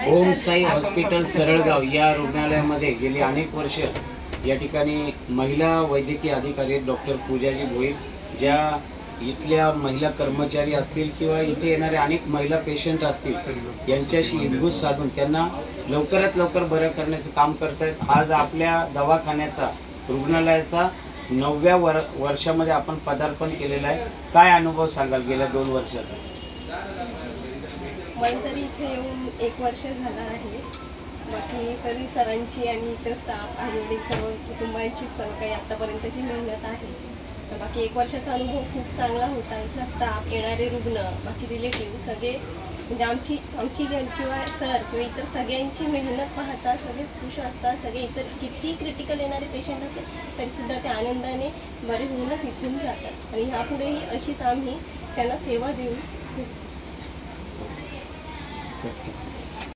ओम Sai hospital सरळगाव या रुग्णालयामध्ये गेली अनेक वर्ष या ठिकाणी महिला वैद्यकीय अधिकारी डॉक्टर पूजाजी भोईर, ज्या इथल्या महिला कर्मचारी असतील किंवा इथे येणारे अनेक महिला पेशंट असतील, यांच्याशी इदगूज साधून त्यांना लवकरात लवकर बरं करण्याचं काम करतायत। आज आपल्या दवाखान्याचा रुग्णालयाचा 9व्या वर्षामध्ये आपण पदार्पण केलेलं आहे। काय अनुभव सांगाल गेल्या 2 वर्षाचा? मला तरी इथे येऊन 1 वर्ष झालं आहे। बाकी तरी सरांची आणि इतर स्टाफ आयुर्वेदिक सर्व कुटुंबांची सर्व काही आतापर्यंतची मेहनत आहे। बाकी 1 वर्षाचा अनुभव खूप चांगला होता। इथला स्टाफ, येणारे रुग्ण, बाकी रिलेटिव्ह सगळे म्हणजे आमची किंवा सर किंवा इतर सगळ्यांची मेहनत पाहता सगळेच खुश असतात। सगळे इतर किती क्रिटिकल येणारे पेशंट असले तरीसुद्धा ते आनंदाने बरे होऊनच इथून जातात आणि ह्यापुढेही अशीच आम्ही त्यांना सेवा देऊ।